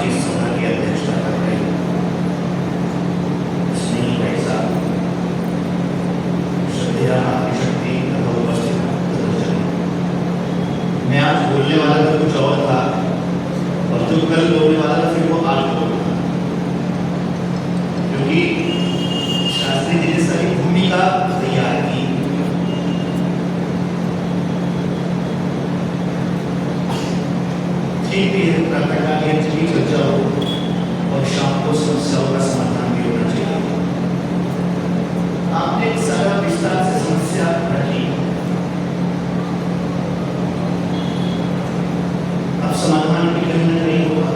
की सभा की अध्यक्षता कर रहे हैं स्नेही भाई साहब, श्रद्धेय शक्ति तथा उपस्थित सदस्य। मैं आज बोलने वाला था कुछ और था और जो कल बोलने वाला था फिर वो आज बोलना, क्योंकि शास्त्री जी ने सारी भूमिका तैयार की। ठीक भी है, प्रातःकाल की चर्चा हो और शाम को समस्याओं का समाधान भी होना चाहिए। आपने सारा विस्तार से समस्या रखी, अब समाधान भी कहीं ना कहीं होगा।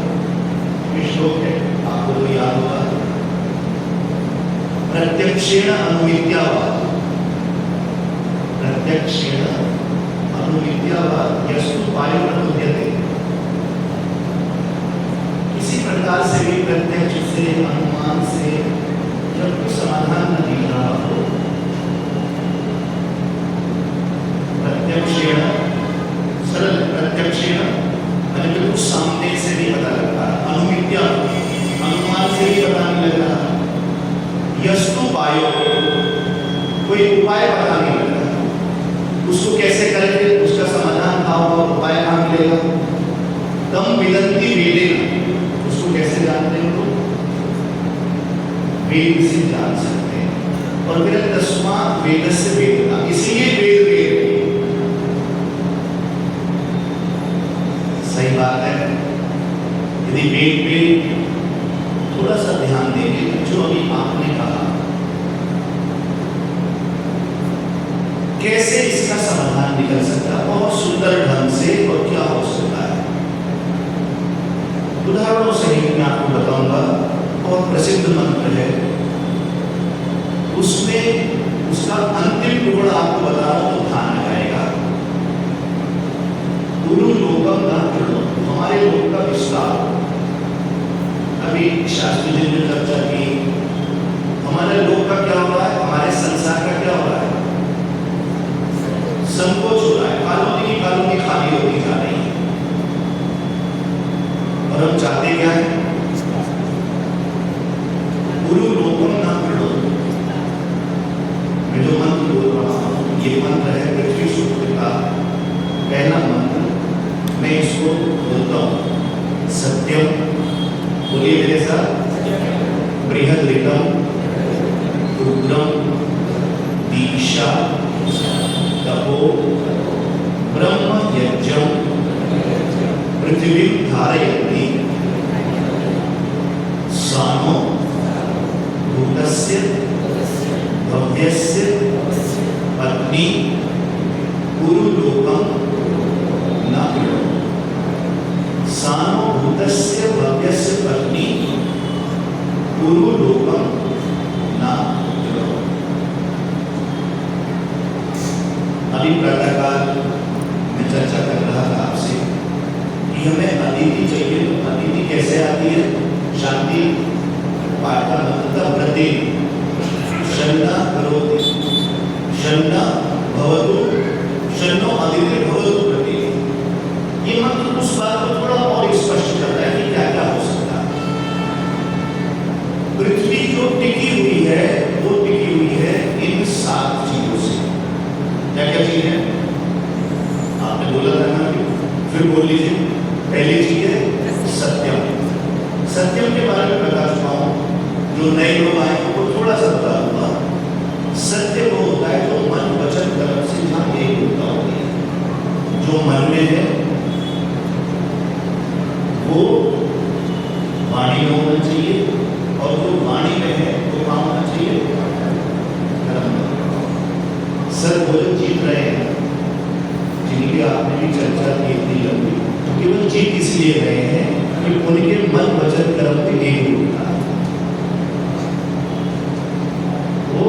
श्लोक है, आपको तो याद होगा, प्रत्यक्षेण अनुमित्यावा, प्रत्यक्षेण अनुमित्यावा यस्तु पायो प्रबुध्यते। किसी प्रकार से भी प्रत्यक्ष से अनुमान से जब कोई समाधान न दिख रहा हो, प्रत्यक्षेण सरल प्रत्यक्षेण बिल्कुल सामने से नहीं पता लग रहा, अनुमित्या अनुमान से भी पता नहीं लग रहा, यस्तु पायो कोई उपाय पता नहीं लग रहा, उसको कैसे करेंगे, उसका समाधान कहाँ होगा, उपाय कहाँ मिलेगा। तम विदन्ति वेदेन, उसको कैसे जानते हैं लोग, वेद से जान सकते हैं। और फिर तस्मात् वेदस्य वेदता, इसलिए वेद वेद। सही बात है, यदि वेद पे थोड़ा सा ध्यान देंगे, जो अभी आपने कहा, कैसे इसका समाधान निकल सकता है बहुत सुंदर ढंग से, और क्या हो सकता है। उदाहरणों से ही मैं आपको बताऊंगा। बहुत प्रसिद्ध मंत्र है, उसमें उसका अंतिम टुकड़ा आपको बता रहा हूं तो ध्यान लगाएगा। गुरु लोकम न करो, हमारे लोक का विस्तार। अभी शास्त्री जी ने चर्चा की, हमारे लोक का क्या हो रहा है, हमारे संसार का क्या हो रहा है, संकोच हो रहा है, कॉलोनी की खाली होती जा रही है। और हम चाहते क्या है, गुरु लोकम न करो। मैं जो मंत्र बोल रहा हूं, ये मंत्र है पृथ्वी सूत्र का पहला मंत्र। मैं इसको बोलता हूं, सत्यम, बोलिए मेरे साथ, बृहद्रितम, रुद्रम, दीक्षा, तपो, ब्रह्म यज्ञम, पृथ्वी धारयन्ति, सानो भूतस्य भव्यस्य पत्नी गुरु लोकम न करो। सानो भूतस्य भव्यस्य पत्नी गुरु लोकम न करो। अभी प्रातःकाल में चर्चा कर रहा था आपसे कि हमें अदिति चाहिए, तो अदिति कैसे आती है, शांति पाठ का मतलब प्रति शन्ना करोति, शन्ना भवतु, शन्नो अदिति भवतु प्रति। ये मंत्र उस बात को थोड़ा और स्पष्ट करता है कि क्या क्या हो सकता है। पृथ्वी जो टिकी हुई है, वो टिकी हुई है इन 7 चीजों से। क्या क्या चीज है, आपने बोला था ना, फिर बोल लीजिए। पहली चीज है सत्यम। सत्यम के बारे में बता चुका हूं, जो नए लोग आए उनको थोड़ा सा बता दूंगा। सत्य वो होता है जो मन वचन कर्म से जहां एक होता होती है, जो मन में है वो वाणी में होना चाहिए, और जो वाणी में है वो कहाँ होना चाहिए, कर्म में। सर वो जो जीत रहे हैं, जिनकी आपने भी चर्चा की इतनी लंबी, केवल जीत इसलिए रहे हैं कि उनके मन वचन कर्म में एक होता है। वो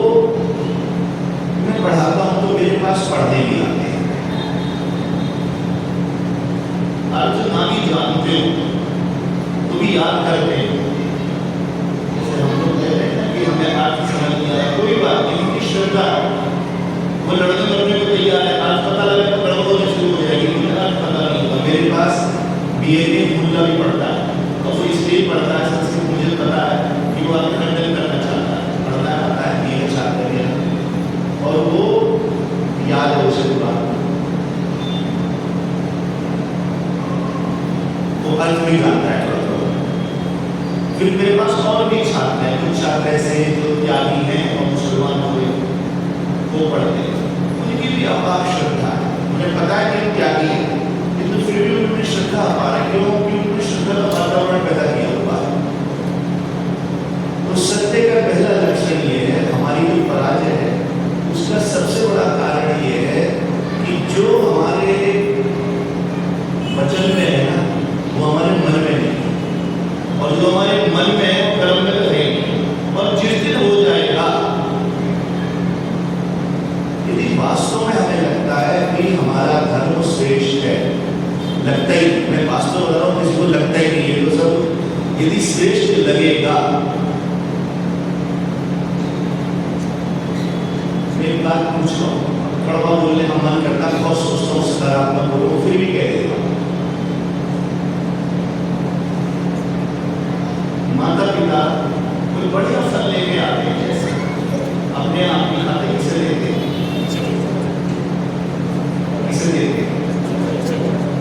मैं पढ़ाता हूं तो मेरे पास पढ़ने भी आते हैं, अर्थ ना भी जानते हो तो भी याद करते हो। जैसे हम लोग कहते हैं कि हमें अर्थ समझ नहीं आया, कोई बात नहीं, उनकी श्रद्धा, वो लड़ने को तैयार है, अर्थ पता लगे तो गड़बड़ शुरू हो जाएगी, अर्थ पता नहीं होगा। मेरे पास बीए में फूलना भी पड़ता है, और वो इस इसलिए पढ़ता है संस्कृत, मुझे पता है कि वो आगे खंडन करना चाहता है, पढ़ना आता है ये चाहता है, और वो याद है उसे पुराना, वो अर्थ भी जानता है थोड़ा थोड़ा। फिर मेरे पास और भी छात्र हैं, कुछ छात्र ऐसे हैं जो त्यागी हैं और मुसलमान हुए, वो पढ़ते हैं, उनकी भी अपार श्रद्धा है, मुझे पता है कि त्यागी है, किंतु फिर भी उन्होंने श्रद्धा अपार है। क्यों? क्योंकि उन्होंने श्रद्धा का वातावरण पैदा किया हुआ है। तो सत्य का पहला लक्षण ये है, हमारी जो पराजय है उसका सबसे बड़ा कारण ये है कि जो हमारे वचन में है ना, वो हमारे मन में नहीं, और जो हमारे मन में है वो कर्म में रहेगी। और जिस दिन हो जाएगा, यदि वास्तव में हमें लगता है कि हमारा धर्म श्रेष्ठ है, लगता ही, मैं वास्तव बता रहा हूँ, किसी को लगता ही नहीं है, तो सब यदि श्रेष्ठ लगेगा, मैं एक बात पूछ रहा हूँ, कड़वा बोलने का मन करता, बहुत सोचता हूँ सकारात्मक बोलो, फिर भी कह देता हूँ। माता पिता कोई बढ़िया फल लेके आते हैं, जैसे अपने आप ही खाते, किसे देते, किसे देते,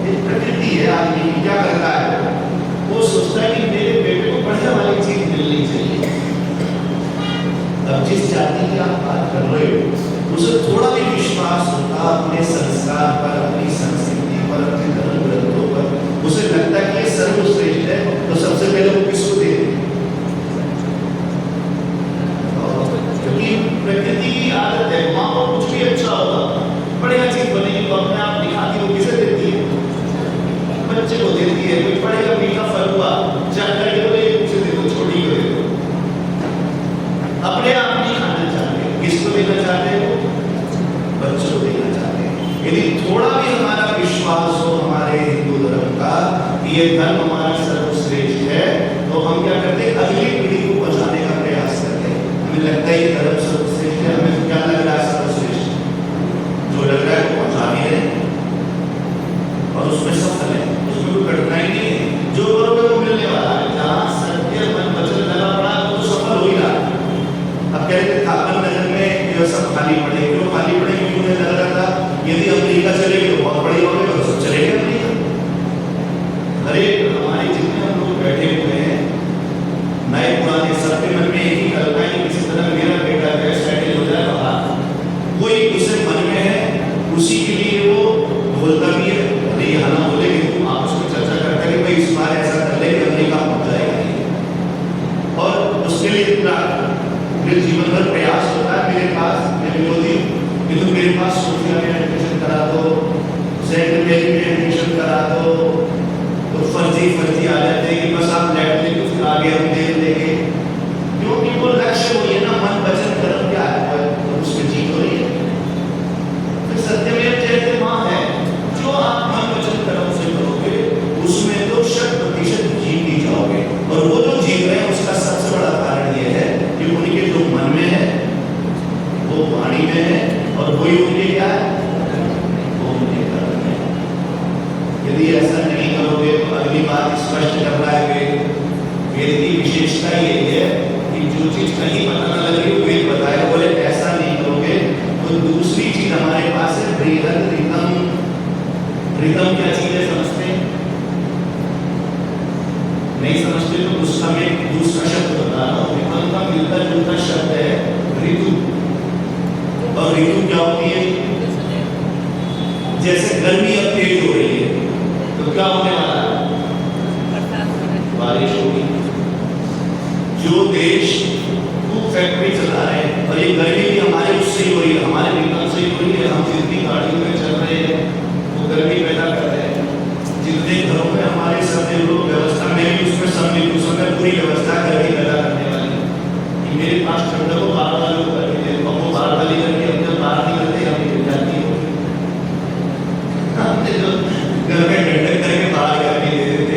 एक प्रकृति है आदमी की, क्या करता है, वो सोचता है कि मेरे बेटे को बढ़िया वाली चीज मिलनी चाहिए। अब जिस जाति की आप बात कर रहे हो, उसे थोड़ा भी विश्वास होता अपने संस्कार पर, अपनी संस्कृति पर, अपने धर्म ग्रंथों पर, उसे लगता है कि ये सर्वश्रेष्ठ है, तो सबसे पहले वो किसको दे, क्योंकि प्रकृति की आदत है। माँ को कुछ भी अच्छा होगा, बढ़िया चीज बनेगी तो अपने आप दिखाती, वो किसे देती है, बच्चे को देती है। कोई पढ़ेगा, मीठा फल हुआ, चख करके बोले उसे दे दो, छोटी को दे दो, अपने आप नहीं खाना चाहते। किसको देना चाहते हो? बच्चों को देना चाहते हैं। यदि थोड़ा भी हमारा विश्वास हो हमारे हिंदू धर्म का कि ये धर्म हमारा सर्वश्रेष्ठ है, तो हम क्या करते हैं, अगली पीढ़ी को बचाने का प्रयास करते हैं। हमें लगता है ये धर्म सर्वश्रेष्ठ है, हमें क्या लग रहा है सर्वश्रेष्ठ, जो लग रहा है वो पहुंचा भी रहे और उसमें सफल है, उसमें कोई कठिनाई नहीं है, जो करोगे वो मिलने वाला है। जहाँ सत्य मन वचन लगा पड़ा तो सफल हो ही रहा है। अब कह रहे थे थापन नगर में ये सब खाली पड़े, क्यों खाली पड़े? क्योंकि उन्हें लग रहा था यदि अमेरिका चलेगी तो बहुत बड़ी होगी, तो सब चलेंगे अमेरिका। अरे हमारे जितने हम लोग बैठे हुए हैं, नए पुराने, सबके मन में एक ही कल्पना है, किसी तरह मेरा बेटा जो सेटल हो जाए बाहर, कोई उसे मन में है, उसी के लिए वो बोलता भी है, अरे यहाँ ना बोले कि तुम आपस में चर्चा करते हैं कि भाई इस बार ऐसा कर ले कि अमेरिका पहुंच जाएगा, और उसके लिए पूरा मेरे जीवन भर प्रयास होता है। मेरे पास मैं विरोधी, तो मेरे पास सोफिया में एडमिशन करा दो, सेंट मेरी में एडमिशन करा दो, तो फर्जी आ जाते हैं कि बस आप लेट लेके फिर आगे हम देख लेंगे, क्योंकि वो लक्ष्य वही है ना, मन वचन कर्म क्या है, तो उसमें जीत हो रही है। फिर सत्यमेव जयते मां है, जो आप मन वचन कर्म से करोगे उसमें तो 100% जीत ही जाओगे। और वो जो जीत रहे हैं उसका सबसे बड़ा कारण ये है कि उनके जो मन में है वो वाणी में है, और वही उनके क्या है, वो उनके कर्म में है। यदि ऐसा नहीं करोगे तो अगली बात स्पष्ट कर रहा है वेद की विशेषता ये है कि जो चीज कहीं पता न लगे वो वेद बताए, बोले ऐसा नहीं करोगे तो दूसरी चीज हमारे पास है बृहद ऋतम। ऋतम क्या चीज है समझते हैं? नहीं समझते तो उसका मैं दूसरा शब्द बता रहा हूँ। ऋतम का मिलता जुलता शब्द है ऋतु, और ऋतु क्या होती है? जैसे गर्मी अब तेज हो रही है तो क्या होने वाला है? बारिश होगी। जो देश खूब फैक्ट्री चला रहे हैं, और ये गर्मी भी हमारे उससे ही हो रही है, हमारे ऋतम से ही हो रही है, हम जितनी गाड़ियों में चल रहे हैं वो गर्मी पैदा कर रहे हैं। जितने घरों में हमारे सब लोग व्यवस्था में भी उसमें सम्मिलित, उसमें पूरी व्यवस्था गर्मी पैदा करने वाली कि मेरे पास ठंडक को बाहर वालों को करके दे, वो बाहर वाली करके हम जब बाहर निकलते हम निकल जाती है, हमने जो घर में ठंडक करके बाहर गर्मी दे देते।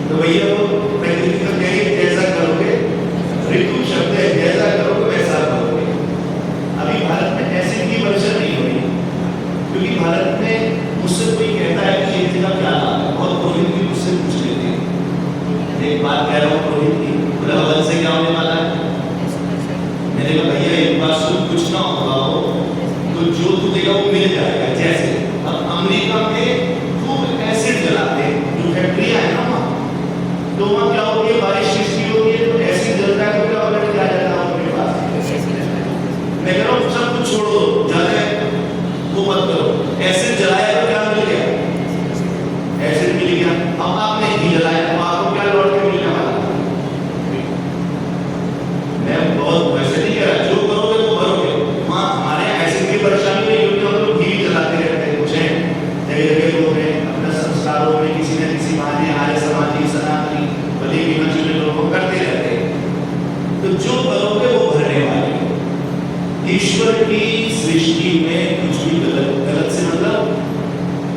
तो भैया वो प्रकृति को कहेंगे जैसा करोगे, ऋतु शब्द है, जैसा करोगे वैसा करोगे। अभी भारत में ऐसी की वर्षा नहीं हो रही, एक बात कह रहा हूँ पुरोहित की, बोला हवन से क्या होने वाला है? मैंने कहा भैया एक बात सुन, कुछ ना होगा वो तो जो तू देगा वो मिल जाएगा। जैसे अब अमेरिका में खूब एसिड जलाते हैं, जो फैक्ट्रियां है ना वहाँ, तो वहाँ क्या होती है, बारिश किसकी होती है तो एसिड जलता है, तो क्या होगा, क्या जाता है उनके पास। मैं कह रहा हूँ सब कुछ छोड़ दो, ज्यादा वो मत करो, एसिड जलाया तो क्या मिल गया, एसिड मिल गया। अब आपने घी जलाया तो आपको क्या लौट के मिलने वाला? मैं बहुत वैसे नहीं कह रहा, जो करोगे वो भरोगे। वहाँ हमारे एसिड की परेशानी नहीं होती, हम लोग घी जलाते रहते हैं। कुछ है जगह जगह लोग हैं अपने संस्कारों में किसी न किसी बहाने आर्य समाजी सनातनी भले भी मजूरी लोग करते रहते हैं। तो जो करोगे वो भरने वाले। ईश्वर की सृष्टि में कुछ भी गलत से मतलब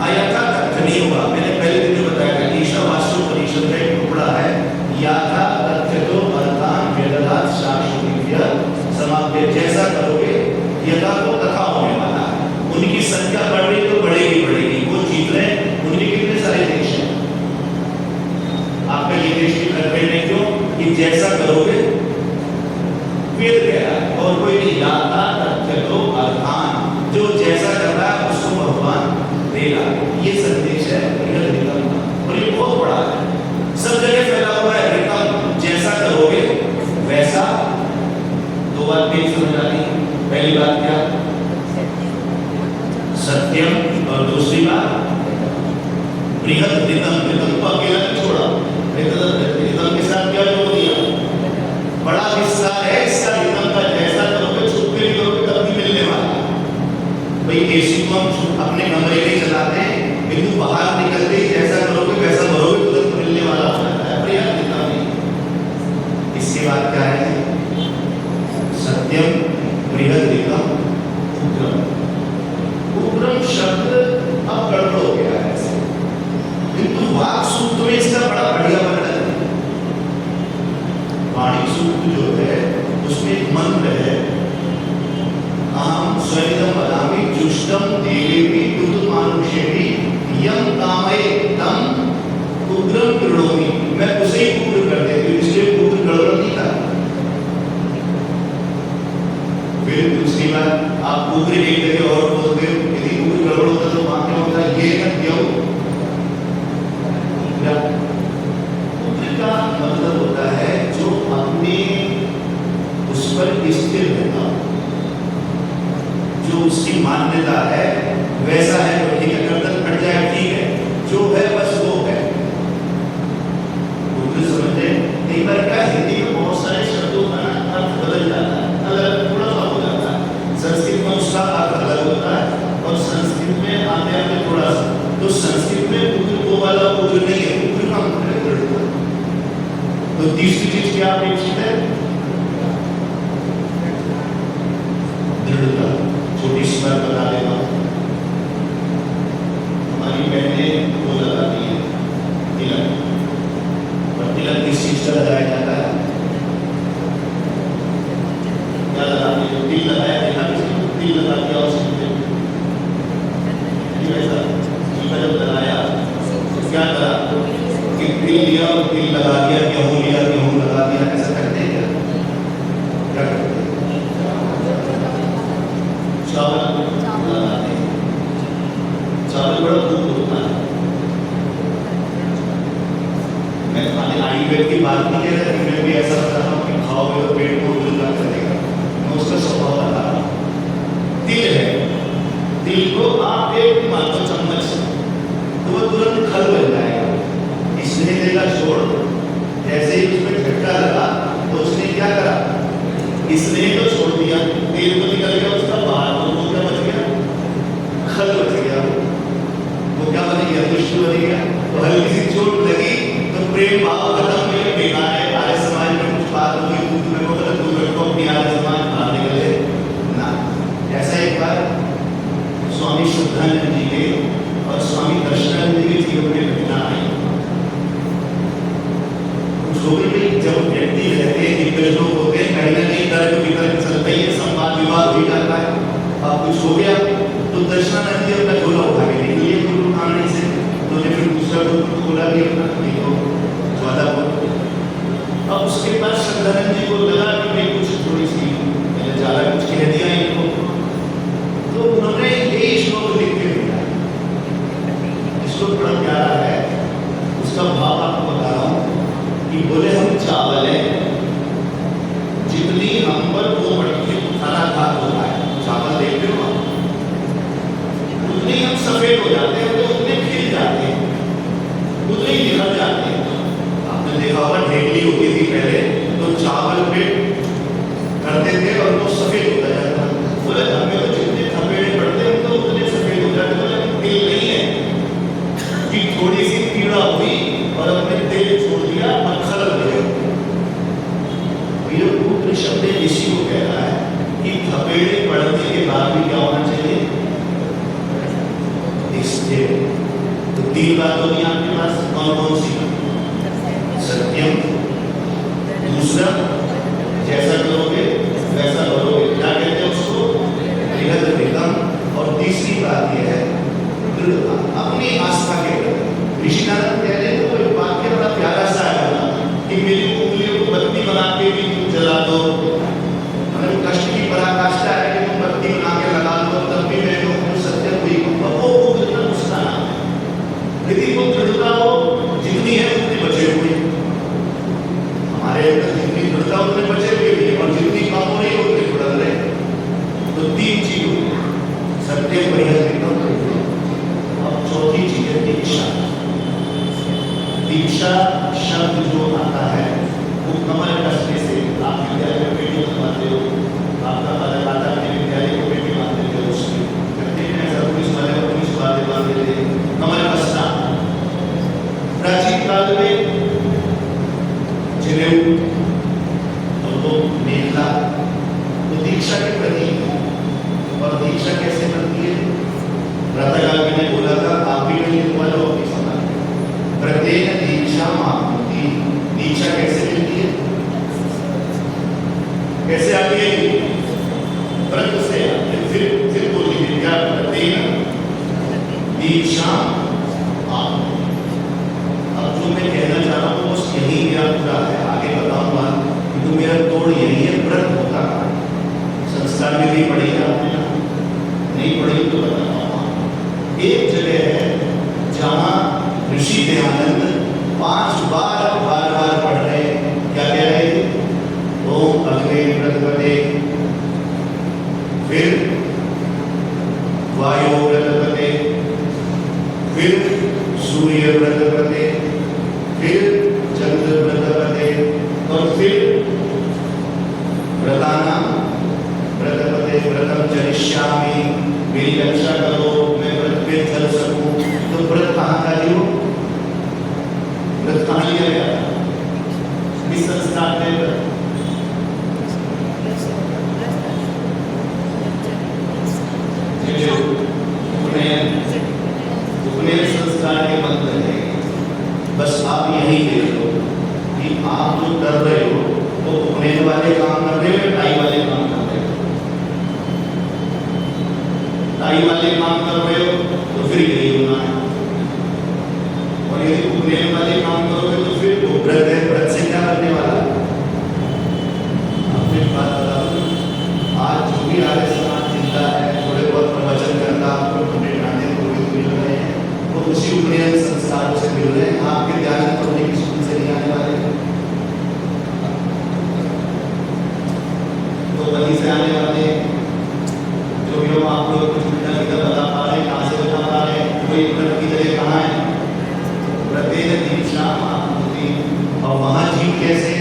आयाथा तथ्य नहीं होगा। मैंने पहले दिन में बताया था, ईशावास्योपनिषद का एक टुकड़ा है, याथा तथ्य तो अर्थान वेदनात् शाश्वतीभ्य समाप्य। जैसा करोगे यथा तो तथा होने वाला है। उनकी संख्या बढ़ रही तो बढ़ेगी बढ़ेगी, वो जीत रहे हैं। उनके कितने सारे देश हैं, आपका ये देश की खतरे में क्यों कि जैसा करोगे वेद गया और कोई नहीं, याथा तथ्य तो अर्थान, जो जैसा कर रहा है उसको भगवान देगा। ये संदेश है ऋतम का, और ये बहुत बड़ा है, सब जगह फैला हुआ है। ऋतम जैसा करोगे वैसा। दो बात मेरी समझ आ रही। पहली बात क्या, सत्यम, और दूसरी बात बृहद ऋतम। ऋतम को अकेला नहीं छोड़ा, ऋतम के साथ क्या जोड़ दिया, बड़ा विस्तार है इसका। ऋतम का जैसा करोगे छुप के नहीं करोगे तब भी मिलने वाला है। भाई एसी को हम अपने कमरे में चलाते हैं, बिल्कुल बाहर निकलते ही जैसा करोगे वैसा भरोगे तुरंत मिलने वाला होता है। बृहद ऋतम नहीं। इसके बाद क्या है, सत्यम, बृहद ऋतम, उग्रम। उग्रम शब्द अब गड़बड़ हो गया है, किंतु वाक सूत्र में इसका बड़ा बढ़िया वर्णन है। वाणी सूत्र जो है उसमें एक मंत्र है, अहम स्वयं वदामि जुष्टम देवेपि दुत मानुषेपि यम कामये तम उग्रम कृणोमि। मैं उसे ही उग्र कर देती हूँ, इसलिए उग्र गड़बड़ नहीं था। फिर दूसरी बात, आप उग्र एक जगह और बोलते हो, यदि उग्र गड़बड़ होता तो वहां क्या होता है, ये न क्यों उग्र का मतलब होता है जो अपने उस पर स्थिर रहता, जो उसकी मान्यता है वैसा है तो ठीक है, गर्दन फट जाए ठीक है, जो है बस वो है। उग्र समझे। कई बार क्या हिंदी में बहुत सारे शब्दों का अर्थ बदल जाता है, अलग थोड़ा सा हो जाता है। संस्कृत में उसका अर्थ अलग होता है और संस्कृत में आते आते थोड़ा सा, तो संस्कृत में उग्र वो वाला उग्र नहीं है, उग्र का मतलब है दृढ़ता। तो तीसरी चीज क्या अपेक्षित है, दृढ़ता। छोटी सी बात बता देता हूँ, हमारी बहनें वो लगाती है तिलक, और तिलक किस चीज का लगाया जाता है, क्या लगाती है, तिल लगाया, देखा किसी को तिल लगा दिया उसमें ऐसा जब लगाया तो क्या करा कि तिल लिया और तिल लगा दिया, गेहूं लिया गेहूं लगा दिया, ऐसा करते हैं क्या करते हैं, चावल लगाते हैं। चावल बड़ा दूध होता है। मैं खाली आयुर्वेद की बात नहीं कह रहा, मैं भी ऐसा बता रहा हूँ कि खाओगे तो पेट को दूध कर देगा, मैं उसका स्वभाव बता रहा हूँ। तिल है, तिल को आप एक मात्र चम्मच तो वो तुरंत खल बन जाएगा। इसने देगा छोड़, जैसे ही उसमें झटका लगा तो उसने क्या करा, इसने तो छोड़ दिया, तेल तो निकल गया उसका बाहर, तो वो क्या बच गया, खल बच गया। वो क्या बन गया, दुष्ट बन गया। तो हल्की सी चोट लगी तो प्रेम भाव खत्म हुए, बेकार है। आर्य समाज में कुछ बात हुई, दूध में को गलत, दूध में को अपनी आर्य समाज बाहर निकले ना। ऐसा एक बार स्वामी शुद्धानंद जी के और स्वामी दर्शनानंद जी के जीवन में घटना आई। जोड़ी में जब व्यक्ति रहते हैं, दिग्गज लोग होते हैं, कहीं ना कहीं तर्क वितर्क चलता ही है, संवाद विवाद हो जाता है। अब कुछ हो गया तो दर्शनानंद जी अपना झोला उठा के निकल लिए गुरु उठाने से, तो फिर दूसरा गुरु को बोला कि अपना नहीं हो ज्यादा अब उसके बाद शंकरन जी को लगा कि भाई कुछ थोड़ी सी मैंने ज़्यादा कुछ कह दिया इनको, तो उन्होंने ये श्लोक लिख के दिया। श्लोक बड़ा प्यारा है, उसका भाव आपको बता रहा हूँ कि बोले हम चावल है, जितनी हम पर वो मटके खाना खा होता है, चावल देखते हो आप, उतने हम सफेद हो जाते हैं, तो उतने खिल जाते हैं, उतने ही निकल जाते हैं। आपने देखा होगा ढेकली होती थी पहले, तो चावल पे करते थे और वो सफेद होता जाता। बोले हमें तो जितने थपेड़े पड़ते हैं तो उतने सफेद हो जाते। बोले तेल नहीं है कि थोड़ी सी पीड़ा हुई और हमने तेल छोड़ दिया, मक्खन लग गया। वीरभद्र शब्द ऋषि को कह रहा है कि थपेड़े पड़ने के बाद भी क्या होना चाहिए, स्थिर। तो तीन बात होगी आपके पास, कौन कौन सी? सत्यम, दूसरा जैसा करोगे वैसा करोगे, क्या कहते हैं उसको, बृहद्रथिकम। और तीसरी बात यह है दृढ़ता, अपनी आस्था के प्रति। ऋषि नारद कह रहे हैं तो एक वाक्य बड़ा प्यारा सा है कि मेरी उंगलियों को बत्ती बना के भी तुम जला दो, मतलब कष्ट की पराकाष्ठा है कि तुम बत्ती बना के लगा दो, तब भी मैं जो सत्य हुई वो उतना उसका नाम है। यदि वो दृढ़ता हो जितनी है उतने बचे हुए, हमारे अंदर जितनी दृढ़ता उतने बचे हुए भी, और जितनी कम हो रही है उतने बढ़ रहे। तो तीन चीज हुई, सत्य, बृहद्रथिकम। अब चौथी चीज है दीक्षा। दीक्षा शब्द जो आता है वो कमर कसने से, आप विद्यालय में पेटी बनवाते हो, आपका बालक आता है विद्यालय को पेटी बांधते थे, उसमें करते हैं ऐसा, पुलिस वाले को पुलिस वाले बांधते थे, कमर कसना। प्राचीन काल में जनेऊ और वो मेखला तो दीक्षा के प्रतीक है। और दीक्षा कैसे बनती है, प्रातःकाल मैंने बोला था, आप भी नहीं लिखवा लो अपनी समय। प्रत्येक दीक्षा मापती, दीक्षा कैसे मिलती है, कैसे आती है, व्रत से आती है। फिर बोल लीजिए क्या, प्रत्येक दीक्षा आप। अब जो मैं कहना चाह रहा हूँ बस यही मेरा पूरा है, आगे बताऊंगा तो मेरा तोड़ यही है। व्रत होता है, संस्कार में नहीं पढ़ी आपने, नहीं पढ़ी तो बताऊंगा। एक जगह है जहाँ ऋषि दयानंद 5 बार पढ़ रहे, क्या कह रहे थे, ओम अग्ने व्रतपते, फिर वायु व्रतपते, फिर सूर्य व्रतपते, फिर चंद्र व्रतपते, और फिर व्रतानां व्रतपते व्रतम चरिष्यामि, मेरी रक्षा करो, मैं व्रत पे चल सकूं। तो व्रत कहाँ का लियो, व्रत कहाँ लिया गया, इस संस्कार में उपनयन संस्कार के मंत्र है। बस आप यही देख लो कि आप जो कर रहे हो तो उपनयन वाले काम कर रहे हो, टाई वाले काम कर रहे हो। टाई वाले काम कर रहे हो तो फिर यही होना है, और यदि उपनयन वाले काम करोगे तो फिर वो व्रत है, व्रत से क्या करने वाला। आपने बात बता दो, आज जो भी आर्य समाज जिंदा है, थोड़े बहुत प्रवचन करता मिल रहे हैं, वो उसी उपनयन संस्कार से मिल रहे हैं। आपके ध्यान पढ़ने की स्कूल से नहीं आने वाले, तो वहीं से आने वाले जो भी आप लोग कुछ उल्टा सीधा बता पा रहे हैं, कहाँ से बता पा रहे हैं, कोई व्रत की जगह कहाँ है, प्रत्येक दीक्षा होती। और वहाँ जीव कैसे,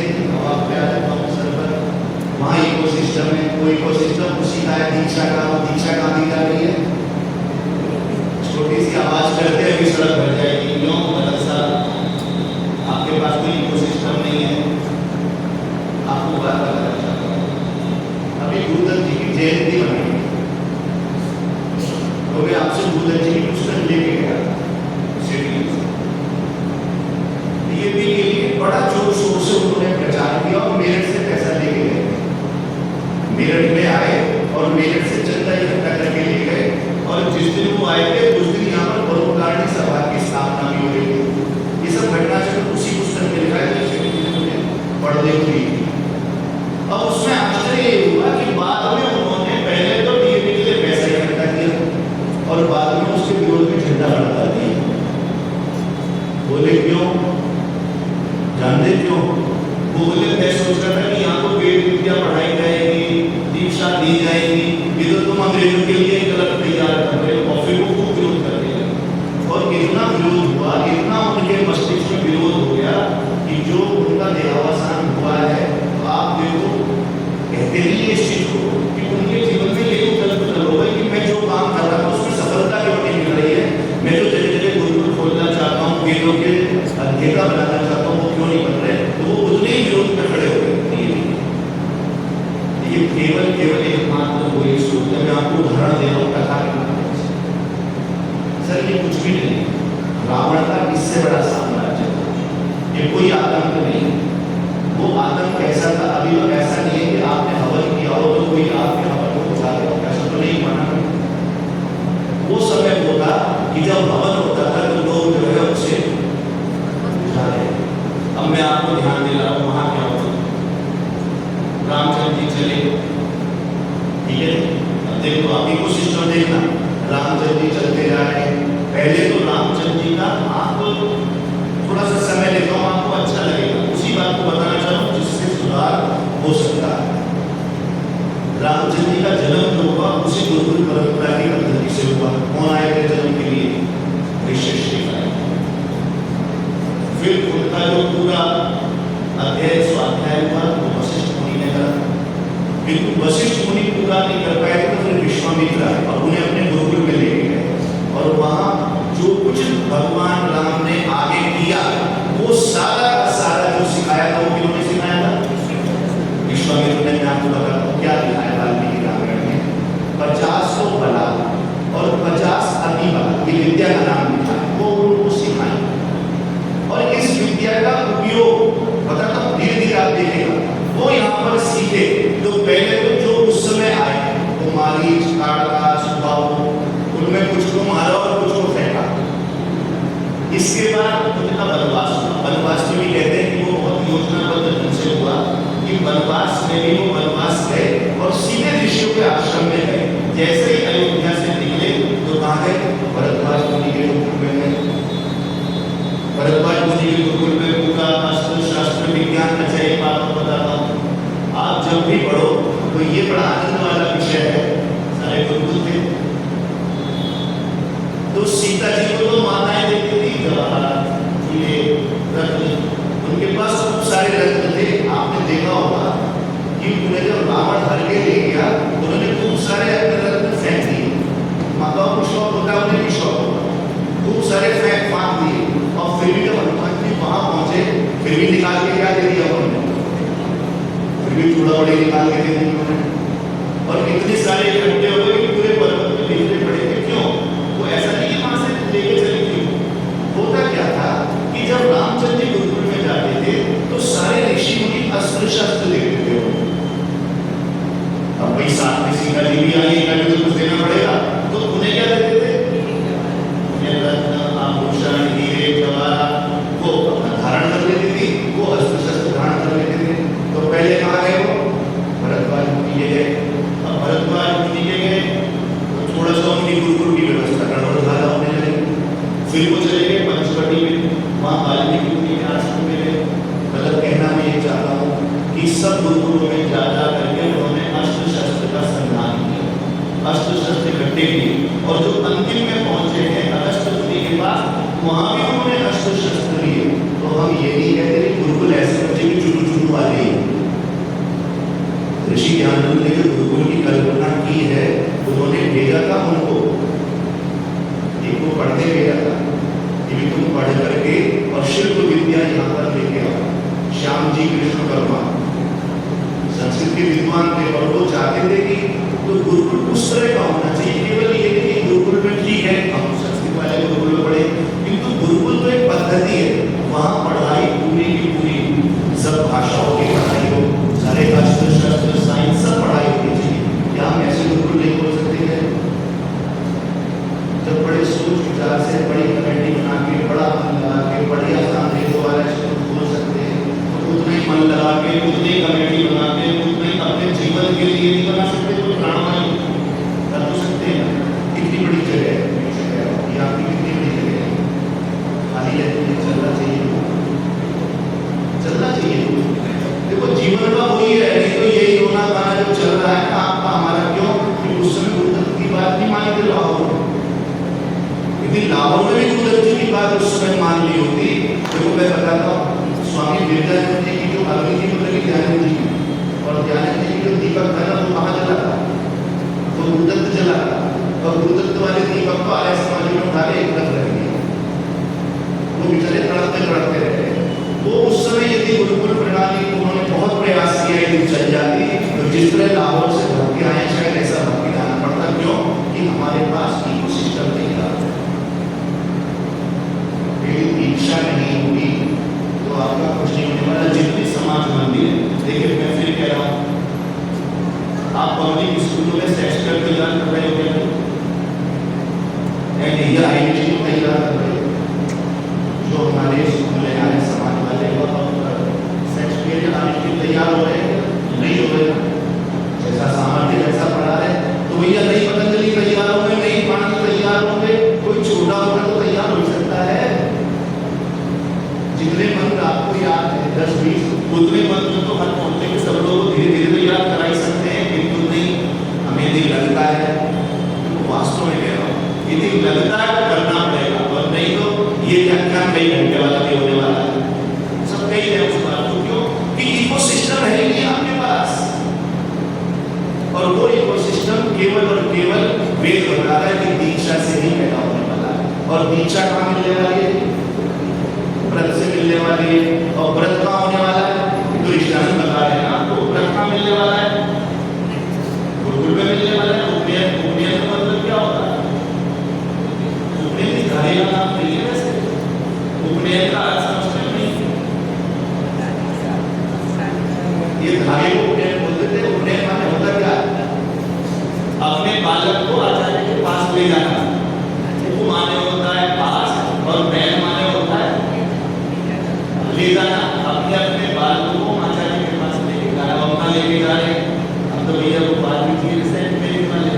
आप प्यारे अवसर पर वहाँ इकोसिस्टम है, वो इकोसिस्टम उसी का है दीक्षा का। और दीक्षा कहाँ दी जा रही है, छोटी सी आवाज करते हैं अभी सड़क भर जाएगी, क्यों, गलत सा, आपके पास कोई इकोसिस्टम नहीं है। आपको बात बताना चाहता हूँ, अभी गुरुदत्त जी की जयंती मनाई, तो मैं आपसे गुरुदत्त जी की पुस्तक लेके गया सिटी से, ये भी के लिए बड़ा जोर शोर से उन्होंने प्रचार किया और मेरठ से पैसा लेके गए। मेरठ में आए और मेरठ से चंदा इकट्ठा करके ले गए, और जिस दिन वो आए थे उस दिन यहाँ पर परोपकारिणी सभा की स्थापना भी हो गई थी। ये सब घटना जो उसी पुस्तक में लिखा है, मुझे पढ़ जानते क्यों? वो बोले मैं सोच रहा था कि यहाँ तो वेद विद्या पढ़ाई जाएगी, दीक्षा दी जाएगी, ये तो तुम अंग्रेजों के लिए गलत तैयार कर रहे हो, और फिर वो खूब विरोध कर दिया। और इतना विरोध हुआ, इतना उनके मस्तिष्क में विरोध हो गया कि जो उनका देहावसान हुआ है, तो आप देखो कहते नहीं इस चीज को कि उनके जीवन में ये उथल-पुथल हो गई कि मैं जो काम कर रहा था उसमें सफलता क्यों नहीं मिल रही है, मैं जो जगह-जगह गुरुकुल खोलना चाहता हूँ, वेदों के अध्येता बनाना चाहता हूँ, वो क्यों नहीं बन रहे। तो वो उतने ही विरोध में खड़े हो गए। ये केवल एकमात्र वही सोचते हैं। मैं आपको उदाहरण दे रहा हूँ कथा के माध्यम से। सर ये कुछ भी नहीं, रावण का इससे बड़ा साम्राज्य था, ये कोई आतंक नहीं। वो आतंक कैसा था, अभी तो ऐसा नहीं है कि आपने हवन किया हो तो कोई आपके हवन को बुझा दे, ऐसा तो नहीं माना। वो समय होता कि जब हवन होता था तो लोग जो है उसे बुझा रहे। अब मैं आपको ध्यान दे रहा हूँ वहां क्या होता, रामचंद्र जी चले, ठीक है। अब देखो अभी को सिस्टम देखना, रामचंद्र जी चलते जा रहे हैं। पहले तो रामचंद्र जी का आपको थोड़ा सा समय लेता हूँ, आपको अच्छा लगेगा, उसी बात को बताना चाहता हूँ जिससे सुधार हो सकता है। रामचंद्र जी का जन्म जो हुआ उसी गुरुकुल परंपरा की पद्धति से हुआ। कौन आए थे जन्म के लिए? ऋषि आए। फिर उनका जो पूरा अध्याय स्वाध्याय हुआ वो वशिष्ठ मुनि ने करा, किंतु वशिष्ठ मुनि पूरा नहीं कर पाए तो फिर विश्वामित्र आए और उन्हें अपने गुरुकुल में लेके गए। और वहाँ जो कुछ भगवान राम ने आगे किया वो सारा का सारा जो सिखाया था वो किन्होंने सिखाया था? विश्वामित्र ने। आपको बताता हूँ क्या दिखाया वाल्मीकि रामायण में, 50 तो बला और 50 अति बला, ये विद्या का नाम लिखा है, वो उनको सिखाई। और इस विद्या का उपयोग बताता हूँ धीरे धीरे आप देखेगा, वो यहाँ पर सीखे। तो पहले तो जो उस समय आए वो मारीच, काड़का, सुबाहु, उनमें कुछ को मारा और कुछ को फेंका। इसके बाद उनका वनवास हुआ। वनवास में भी कहते हैं कि वो बहुत योजनाबद्ध ढंग से हुआ कि वनवास में भी वो वनवास गए और सीधे ऋषियों के आश्रम में गए। जैसे ही अयोध्या से निकले तो कहाँ गए? भरद्वाज मुनि के गुरुकुल में गए। भरद्वाज मुनि के गुरुकुल में पूरा अस्त्र शास्त्र विज्ञान का एक बात को बताता हूँ, आप जब भी पढ़ो तो ये बड़ा आनंद वाला विषय है। सारे गुरुकुल थे तो सीता जी को तो माताएं देती थी जवाहरात, ये रत्न, उनके पास खूब सारे रत्न थे। आपने देखा होगा कि उन्हें जब रावण हर के ले गया उन्होंने खूब सारे अपने रत्न फेंक दिए। माताओं को शौक होता है, उन्हें भी शौक होता, खूब सारे फेंक फाँक दिए। और फिर भी जब हनुमान जी वहां पहुंचे फिर भी निकाल के क्या दे दिया उन्होंने? फिर भी चूड़ा बड़े निकाल के दे दिए उन्होंने। और इतने सारे इकट्ठे हो गए पूरे पर्वत में देखने पड़े थे। क्यों? वो ऐसा नहीं है वहां से लेके चली थी। होता क्या था कि जब रामचंद्र जी गुरुकुल में जाते थे तो सारे ऋषि मुनि अस्त्र शस्त्र देखते थे। अब भाई साथ में सीता जी भी आई, इनका भी तो कुछ देना पड़ेगा, तो उन्हें क्या देते थे? उन्हें रत्न, आभूषण, हीरे, जवाहरात वो धारण कर लेती थी, वो अस्त्र शस्त्र धारण कर लेते थे। तो पहले कहाँ गए वो? भरद्वाज मुनि के गए। अब भरद्वाज मुनि के गए तो थोड़ा सा उनकी गुरुकुल की व्यवस्था गड़बड़ धारा होने लगी। फिर वो चले गए पंचवटी में, वहाँ वाल्मीकि मुनि के आश्रम में गए। मतलब कहना मैं ये चाहता हूँ कि सब गुरुकुलों में जा जा करके उन्होंने अस्त्र शस्त्र का संधान किया, अस्त्र शस्त्र इकट्ठे किए। और जो अंतिम में पहुंचे हैं अगस्त मुनि के पास, वहाँ भी उन्होंने अस्त्र शस्त्र लिए। तो हम ये नहीं कहते कि गुरुकुल ऐसे बच्चे की चुटू चुटू वाले ही। ऋषि ज्ञानंद ने जो गुरुकुल की कल्पना की है उन्होंने भेजा था उनको, एक को पढ़ने भेजा था कि तुम पढ़ करके और शिल्प विद्या यहाँ पर लेके आओ। श्याम जी कृष्ण वर्मा संस्कृत के विद्वान थे और वो चाहते थे कि तो गुरुकुल उस तरह का होना चाहिए। केवल ये नहीं कि गुरुकुल में ठीक है हम संस्कृत वाले गुरुकुल में पढ़े, किंतु गुरुकुल तो एक पद्धति है, वहाँ पढ़ाई पूरी की पूरी सब भाषाओं की पढ़ाई हो, सारे अस्त्र शस्त्र साइंस सब पढ़ाई होनी चाहिए। क्या हम ऐसे गुरुकुल नहीं बोल सकते हैं? जब बड़े सोच विचार से बड़ी कमेटी बना के बड़ा मन लगा के बढ़िया काम देने वाला स्कूल खोल सकते हैं, तो उतने ही मन लगा के उतनी कमेटी बना के उतने अपने जीवन के लिए नहीं बना सकते तो प्राणवायु कर तो सकते हैं। कितनी बड़ी जगह है ये आपकी, कितनी बड़ी जगह है, खाली रहती है, चलना चाहिए। उन्होंने भी गुरुदत्त जी की बात उस समय मान ली होती। देखो मैं बताता हूँ, स्वामी विवेकानंद जी की जो अग्नि थी वो लगी दयानंद जी की, और दयानंद जी की जो दीपक था ना वो कहाँ जला था, तो गुरुदत्त जला था, और गुरुदत्त वाले दीपक को आर्य समाज में उठा के एक तरफ रख दिया, वो बेचारे तड़पते रहे। वो उस समय यदि गुरुकुल प्रणाली को उन्होंने बहुत प्रयास किया यदि चल जाती, तो जिस तरह लाहौर से भक्ति आए शायद ऐसा भक्ति आना पड़ता। क्यों कि हमारे पास इकोसिस्टम नहीं था। यदि दीक्षा नहीं होगी तो आपका कुछ नहीं होने वाला। जितने समाज मंदिर है, देखिए मैं फिर कह रहा हूँ, आप पब्लिक स्कूलों में सेक्स का तैयार कर रहे हो क्या, या आईटी को तैयार कर रहे हो, जो हमारे स्कूल में आए समाज वाले सेक्स के लिए आईटी तैयार हो रहे हैं, नहीं हो रहे, जैसा सामर्थ्य जैसा पढ़ा है, तो भैया नहीं पतंजलि तैयार होंगे, नहीं पानी तैयार होंगे, कोई छोटा होगा तो तैयार हो सकता है। जितने मंत्र आपको याद है 10-20, उतने मंत्र तो हर मोहल्ले के सब लोग धीरे धीरे तो याद करा ही सकते हैं, बिल्कुल नहीं। हमें यदि लगता है, तो वास्तव में कह रहा हूँ, यदि लगता है तो करना पड़ेगा, और नहीं तो ये क्या कई घंटे वाला भी होने वाला है। सब कही है उस बात को, क्यों कि इकोसिस्टम है नहीं आपके पास, और वो इकोसिस्टम केवल और केवल वेद बता रहा है कि दीक्षा से ही पैदा होने वाला है। और दीक्षा कहाँ मिलने वाली है, व्रत से मिलने वाली है। और व्रत कहाँ होने वाला है, तो ऋषि बता रहे हैं आपको, व्रत कहाँ मिलने वाला है, गुरुकुल में मिलने वाला है। उपनयन का मतलब क्या होता है, उपनयन धारे का नाम नहीं है, वैसे उपनयन का अर्थ समझते नहीं, ये धारे को उपनयन बोलते थे। उपनयन माने होता क्या, अपने बालक को आचार्य के पास ले जाना। उप माने होता है पास, और नयन माने होता है ले जाना। अपने अपने बालकों को आचार्य के पास लेके जाना, अपना लेके जा रहे। अब तो भैया वो बात भी थी रिसेंट में वाले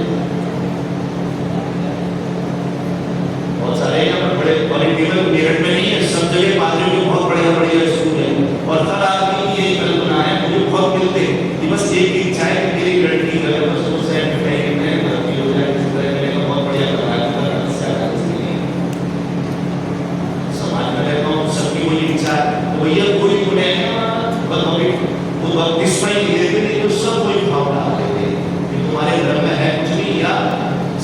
बहुत सारे यहाँ पर बड़े, और केवल मेरठ में नहीं है, सब जगह पादरियों के बहुत बढ़िया बढ़िया स्कूल है। और हर आदमी की यही कल्पना है, मुझे बहुत मिलते कि बस एक इच्छा है कि मेरी लड़की अगर बस वो शहर में रहेगी, मैं भर्ती हो जाए, इस तरह मैंने बहुत बढ़िया समाज में रहता हूँ, सबकी वही इच्छा है। तो भैया कोई तो नहीं वो बत्तीसवां ही देते नहीं, तो सब कोई भावना देते कि तुम्हारे धर्म में है कुछ नहीं, या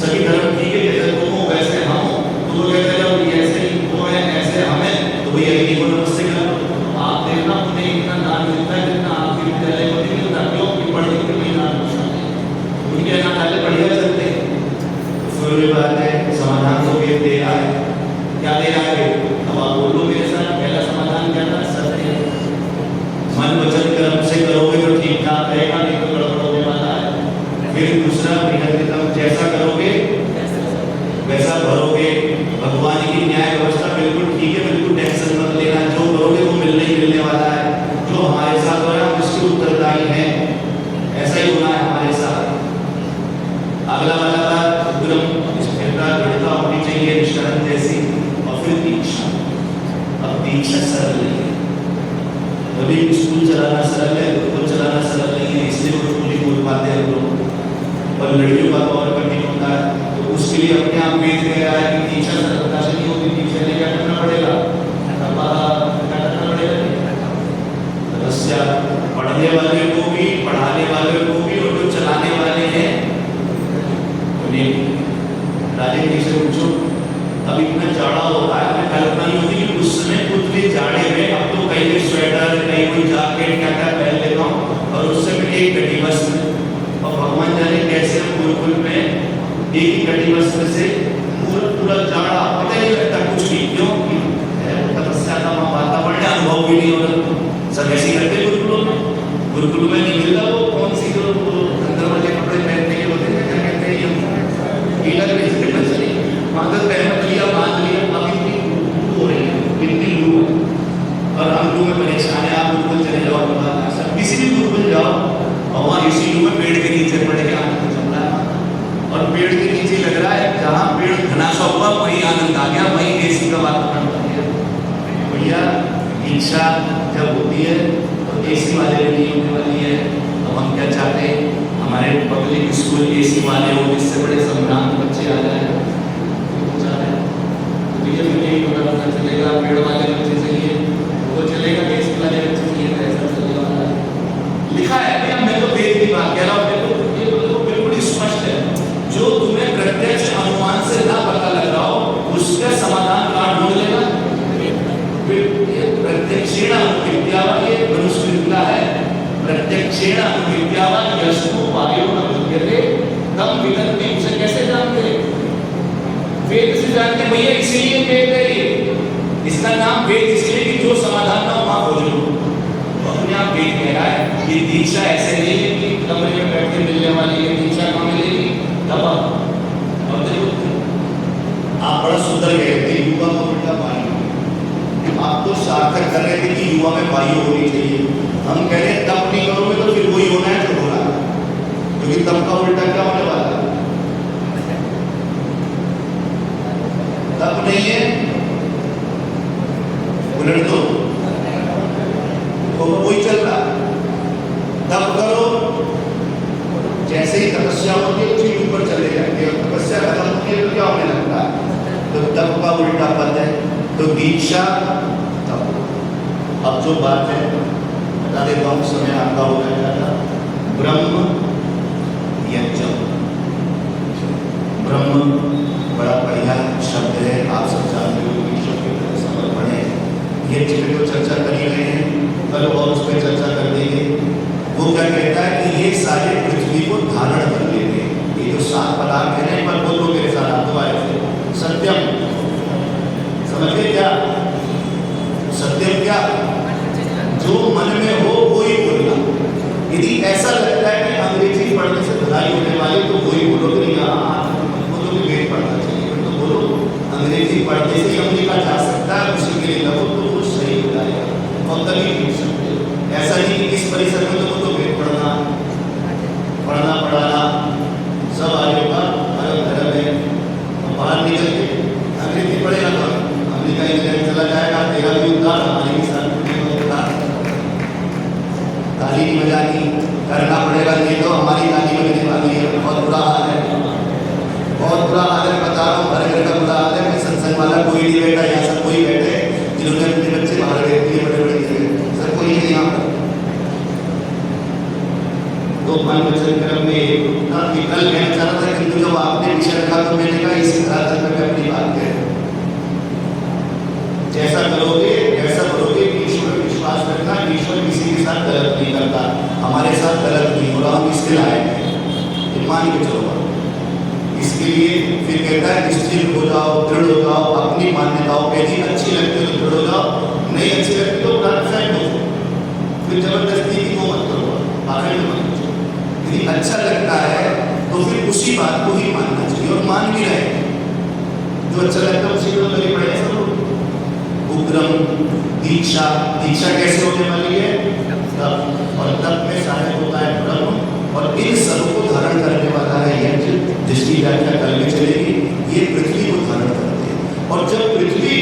सभी धर्म ठीक है, जैसे तुम हो वैसे हम हो, तो वो कहते हैं ऐसे ही वो है ऐसे हमें, तो भैया इन्हीं को नमस्ते करो। आप देखना उन्हें इतना दान मिलता है जितना आपके विद्यालय को नहीं मिलता, क्यों कि पढ़ लिख के नहीं दान मिलता, उनके अनाथालय बढ़िया चलते हैं। फिर बात है समाधान तो वेद दे रहा है, क्या दे रहा है, अब आप बोलो मेरे साथ। पहला समाधान क्या था, सत्य, मन वचन कर्म से करोगे तो ठीक ठाक रहेगा, नहीं तो गड़बड़ होने वाला है। फिर दूसरा बृहत्तम, जैसा करोगे वैसा भरोगे। भगवान की न्याय व्यवस्था बिल्कुल ठीक है, बिल्कुल टेंशन मत लेना, जो करोगे वो मिलने ही मिलने वाला है। जो हमारे साथ हो रहा है हम उसके उत्तरदायी हैं, ऐसा ही होना है हमारे साथ। अगला वाला था उग्रम, स्थिरता दृढ़ता होनी चाहिए निष्कर्ष जैसी। और फिर दीक्षा। अब दीक्षा सरल नहीं है, कभी स्कूल चलाना सरल है, गुरुकुल चलाना सरल नहीं है, इसलिए गुरुकुल ही बोल पाते हैं लोग। और लड़कियों का तो और कठिन होता है, तो उसके लिए अपने आप वेद कह रहा है कि दीक्षा सरलता से नहीं होती, दीक्षा लिए क्या करना पड़ेगा, क्या करना पड़ेगा, तपस्या। पढ़ने वाले को भी, पढ़ाने वाले को भी, और जो चलाने वाले हैं उन्हें। राजेश जी से पूछो, अब इतना जाड़ा होता है, हमें कल्पना नहीं होती कि उस समय उतने जाड़े में, अब तो कहीं भी स्वेटर, कहीं कोई जैकेट क्या क्या पहन लेता हूँ, और उस समय एक कटी वस्त्र। और भगवान जाने कैसे हम गुरुकुल में एक ही कटी वस्त्र से पूरा जाड़ा, पता नहीं लगता कुछ भी, क्यों तपस्या का वातावरण, अनुभव भी नहीं हो रहा। सब ऐसे करते गुरुकुलों में, गुरुकुल में नहीं मिलता वो कौन सी जो अंदर वाले कपड़े पहनने के होते हैं, क्या कहते हैं, गीला भेजते बच्चे मादर पहन लिया, बांध लिया। अब इतनी लू हो रही है, इतनी लू है, और हम लू में परेशान है। आप गुरुकुल चले जाओ, किसी भी गुरुकुल जाओ, और वहाँ इसी लू में पेड़ के नीचे पड़े के आनंद चल रहा है। और पेड़ के नीचे लग रहा है, जहाँ पेड़ घना सा हुआ वहीं आनंद आ गया, वहीं एसी का वातावरण बन गया। भैया दीक्षा जब होती है तो एसी वाले में नहीं होने वाली है। तो हम क्या चाहते हैं, हमारे पब्लिक स्कूल एसी वाले हो, जिससे बड़े संभ्रांत बच्चे आ जाए। भैया नहीं पता चलेगा, पेड़ वाले बच्चे चाहिए वो चलेगा, देश वाले बच्चे चाहिए, तो ऐसा चलने वाला है। लिखा है भैया, मैं तो वेद की बात कह रहा हूँ, देखो ये तो बिल्कुल ही स्पष्ट है। जो तुम्हें प्रत्यक्ष अनुमान से ना पता लग रहा हो उसका समाधान कहाँ ढूंढ लेगा? प्रत्यक्षेण विद्यावा, ये मनुस्मृतिका है, प्रत्यक्षेण विद्यावा यस्तु वायु न विद्यते तम विदन्ति। उसे कैसे जानते? वेद से जानते भैया, इसीलिए वेद है ये, इसका नाम वेद इसलिए कि जो समाधान ना वहां खोज लो। तो अपने आप वेद कह रहा है ये दीक्षा ऐसे नहीं है कि कमरे में बैठ के मिलने वाली है, दीक्षा कहाँ मिलेगी? दबा। और देखो आप बड़ा सुंदर कह रहे थे, युवा को उल्टा पानी, आप तो सार्थक कर रहे थे कि युवा में वायु होनी चाहिए। हम कह रहे हैं तब नहीं करोगे तो फिर वही होना है जो हो रहा है, क्योंकि तब का उल्टा क्या होने वाला है? तब नहीं है, उलट दो, तो वही चल रहा। तब करो, जैसे ही तपस्या होती है उसी ऊपर चले जाएंगे, और तपस्या खत्म होती है तो क्या होने लगता है? तो तब का उल्टा पद है, तो दीक्षा तब। अब जो बात है बता देता हूँ, समय आपका हो जाएगा। ब्रह्म यज्ञ, ब्रह्म बड़ा बढ़िया शब्द है, आप सब जानते हो, ईश्वर की तरह समर्पण है। यज्ञ पे तो चर्चा कर ही रहे हैं, कल और उस पर चर्चा कर देंगे। वो क्या कहता है कि ये सारे पृथ्वी को धारण कर लेते हैं, ये जो 7 पदार्थ है, पर बोलो मेरे साथ आप दोबारा से, सत्यम, समझिए क्या सत्यम? क्या जो मन में हो वो ही बोलना। यदि ऐसा लगता है कि अंग्रेजी पढ़ने से भलाई होने वाली तो वही बोलो, कि बोलो कि वेद पढ़ना चाहिए, तो बोलो अंग्रेजी पढ़ने से अमेरिका जा सकता है, उसी के लिए लगो तो वो सही हो जाएगा और तभी लिख सकते हो। ऐसा नहीं कि इस परिसर में तो वेद पढ़ना पढ़ाना सब आएगा, अलग धर्म है, तो बाहर निकल के अंग्रेजी पढ़ेगा तो अमेरिका इंग्लैंड चला जाएगा, तेरा भी उद्धार, हमारे भी साथ ताली की बजानी करना पड़ेगा, नहीं तो हमारी ताली बजने वाली है। बहुत बुरा हाल है, बहुत बुरा हाल है, बता रहा हूँ, हर घर का बुरा हाल है। मैं सत्संग वाला कोई नहीं बैठा, यहाँ सब कोई बैठे जिन्होंने अपने बच्चे बाहर भेज दिए, बड़े बड़े जगह, सर कोई नहीं यहाँ पर। तो मन वचन कर्म में ना कल कहना चाह रहा था, किंतु जब आपने विषय रखा तो मैंने कहा इसी तरह मैं अपनी बात कह, जैसा करोगे ऐसा करोगे, ईश्वर विश्वास रखना, ईश्वर किसी के साथ गलत नहीं करता, हमारे साथ गलत नहीं हो रहा, हम इसके लायक हैं, मान के चलो। इसके लिए फिर कहता है स्थिर हो जाओ, दृढ़ हो जाओ, अपनी मान्यताओं पे ही अच्छी लगती है तो दृढ़ हो जाओ, नहीं अच्छी लगती तो परफेक्ट हो, फिर जबरदस्ती की वो मत करो, आखिर में मत करो। यदि अच्छा लगता है तो फिर उसी बात को ही मानना चाहिए, और मान भी रहे, जो अच्छा लगता है उसी को लगे पड़े सब लोग। उग्रम दीक्षा, दीक्षा कैसे होने वाली है? तप, और तप में सहायक होता है ब्रह्म, और इन सबको धारण करने वाला है यज्ञ, जिसकी व्याख्या कल में चलेगी। ये पृथ्वी को धारण करते हैं, और जब पृथ्वी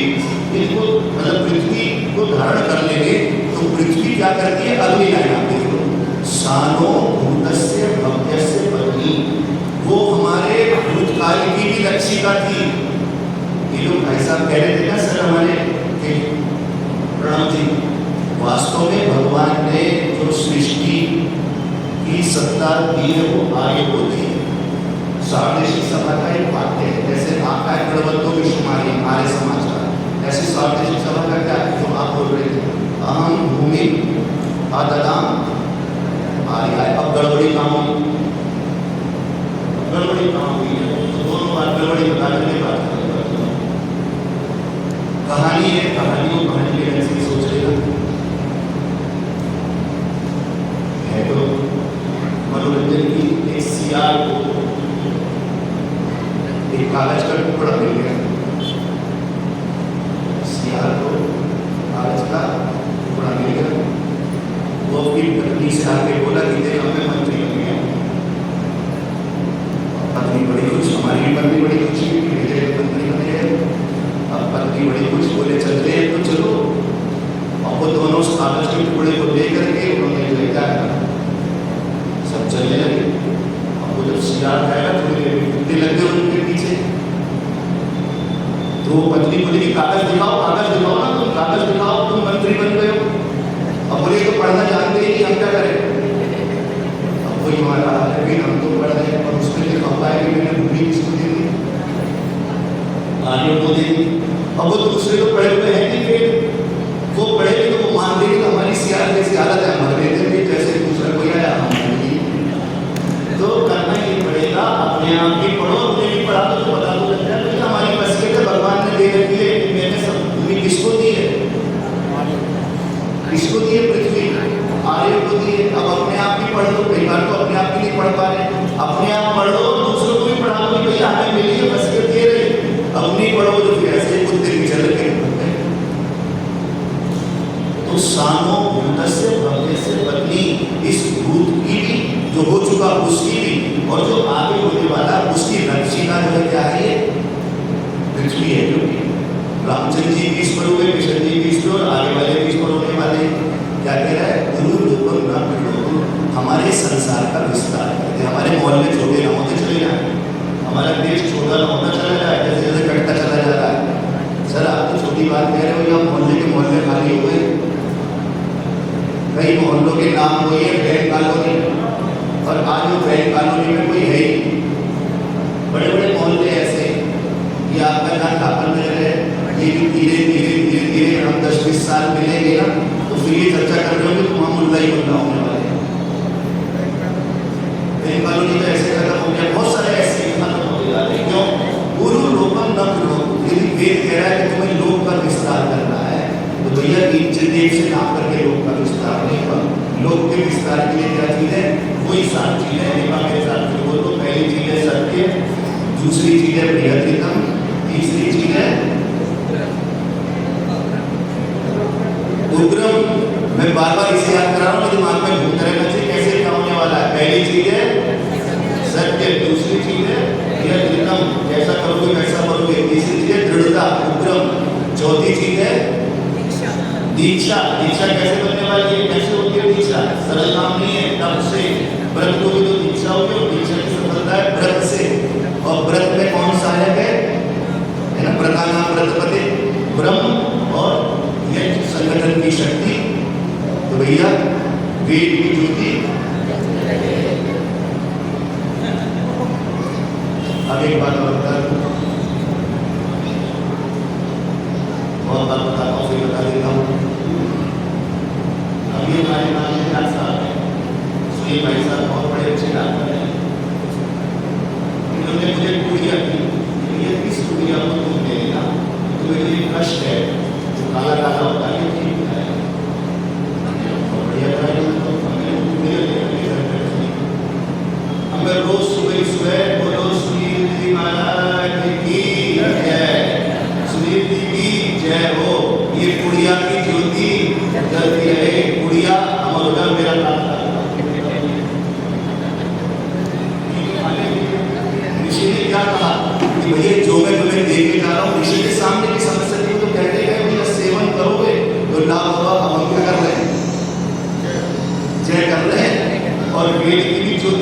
इनको मतलब पृथ्वी को धारण कर लेंगे तो पृथ्वी क्या करती है? अगली लाइन आप देखो, सानो भूतस्य भव्यस्य पत्नी, वो हमारे भूतकाल की भी रक्षिका थी। ये लोग भाई साहब कह रहे थे ना सर हमारे प्रणाम जी, वास्तव में भगवान ने जो सृष्टि की सत्ता दी है वो आर्य को दी है। सार्वदेशिक सभा का एक वाक्य है, जैसे आपका है प्रबंधो विश्वमारी आर्य समाचार, ऐसे सार्वदेशिक सभा का क्या है जो आप बोल रहे थे, अहम भूमि आददाम आर्य। अब गड़बड़ी कहाँ हुई? गड़बड़ी कहाँ हुई है? तो दोनों बात गड़बड़ी बताने की बात करें। कहानी है, कहानी को कहानी के ढंग से सोच लेगा है, तो मनोरंजन की एक सियार को एक कागज का टुकड़ा मिल गया, सियार को कागज का टुकड़ा मिल गया, वो अपनी पत्नी से आके बोला कि देख हमें मंत्री बन गया। पत्नी बड़ी खुश, हमारी भी पत्नी बड़ी खुशी कि बेटे मंत्री बन गए। अब पत्नी बड़ी खुश, बोले चलते हैं तो चलो, और वो दोनों उस कागज के टुकड़े को लेकर के उन्होंने ले जाकर सब चलने लगे। अब वो जब सियार आया थोड़ी देर में कुत्ते लग गए उनके पीछे, तो पत्नी बोली कि कागज दिखाओ ना, तुम कागज दिखाओ, तुम मंत्री बन गए हो। अब बोले तो पढ़ना जानते ही नहीं, हम क्या करें। अब कोई हमारा अभी हम तो पढ़ रहे हैं, और उसमें लिखा हुआ है कि मैंने भूमि किसको दी थी, आर्यों को दी थी। अब वो दूसरे तो पढ़े हुए हैं कि फिर वो पढ़े तो वो मान देंगे तो हमारी सियार जैसी हालत है, हमारे लेते भी जैसे दूसरा कोई आया हमारी। तो करना ही पड़ेगा, अपने आप भी पढ़ो, अपने भी पढ़ा तो बता दो लगता है भैया हमारी बसियत है, भगवान ने दे रखी है, मैंने सब भूमि किसको दी है, किसको दी है, पृथ्वी आर्य को दी है। अब अपने आप भी पढ़ लो, कई बार तो अपने आप भी नहीं पढ़ पा रहे, अपने आप पढ़ लो और दूसरों को भी पढ़ा दो, भैया हमें मिली है बसियत दे रही, अब नहीं पढ़ो तो फिर ऐसे कुत्ते भी चल के तो सानो भूतस्य भव्यस्य पत्नी, इस भूत की भी जो हो चुका उसकी भी और जो आगे होने वाला उसकी रक्षिका जो है क्या है, ये पृथ्वी है। क्योंकि रामचंद्र जी 20 पर हुए, कृष्ण जी 20 पर, और आगे वाले 20 पर होने वाले। क्या कह रहा है, गुरु लोकम न विलोकम, हमारे संसार का विस्तार करते, हमारे मोहल्ले छोटे न होते चले जाए, हमारा देश छोटा न होता चला जाए, जैसे जैसे कटता चला जा रहा है। सर आप तो छोटी बात कह रहे हो, या मोहल्ले के मोहल्ले खाली हो गए, कई मोहल्लों के नाम हुए हैं बैंक कॉलोनी, और आज वो बैंक कॉलोनी में कोई है ही, बड़े बड़े मोहल्ले ऐसे कि आपका जहाँ ठाकर नगर है, ये भी धीरे धीरे धीरे धीरे हम 10-20 साल मिलेंगे ना, तो फिर ये चर्चा कर रहे हो कि तुम मुल्ला ही मुल्ला होने वाले हैं। बैंक कॉलोनी तो ऐसे खत्म हो गया, बहुत सारे ऐसे खत्म हो जा रहे हैं। क्यों, गुरु लोकम न विलोकम, यदि वेद कह रहा है कि तुम्हें लोक का विस्तार करना है तो भैया इंद्रदेव से काम करके लोक का विस्तार नहीं होगा। लोक के विस्तार के लिए क्या चीज है, वही 7 चीजें निभा के साथ बोलो। तो पहली चीज है सत्य, दूसरी चीज है बृहत्तम, तीसरी चीज है उग्रम। मैं बार बार इसे याद करा रहा हूँ, दिमाग में घूमता रहना चाहिए कैसे क्या होने वाला है। पहली चीज है सत्य, दूसरी चीज है बृहत्तम, जैसा करोगे वैसा करोगे, तीसरी चीज है दृढ़ता उग्रम, चौथी चीज है दीक्षा। दीक्षा कैसे बनने वाली है, कैसे होती है दीक्षा, सरल काम नहीं है, तब से व्रत को भी तो दीक्षा होगी, और दीक्षा की सफलता है व्रत से। और व्रत में कौन सहायक है ना, प्रधान व्रतपति ब्रह्म और यज्ञ संगठन की शक्ति। तो भैया वेद की ज्योति। अब एक बात और बता दूं, बहुत बात बताता हूँ, फिर बता देता हूँ। अभी हमारे नाम में क्या साहब है, सुनील भाई साहब बहुत बड़े अच्छे डॉक्टर हैं। उन्होंने मुझे गुड़िया दी, ये किस गुड़िया को तुम देगा, तुम्हें ये कष्ट है, जो काला काला होता है, ठीक है बढ़िया था। हमें रोज सुबह सुबह बोलो सुनील जी महाराज की जय, सुनील जी की जय हो। ये गुड़िया की ज्योति जलती रहे, गुड़िया अमर हो जाए, मेरा नाम था। ऋषि ने क्या कहा कि भैया जो मैं तुम्हें देके जा रहा हूँ, ऋषि के सामने की समस्या थी, तो कहते हैं भैया सेवन करोगे तो लाभ होगा। अब हम क्या कर रहे हैं, जय कर रहे हैं। और वेद की भी ज्योति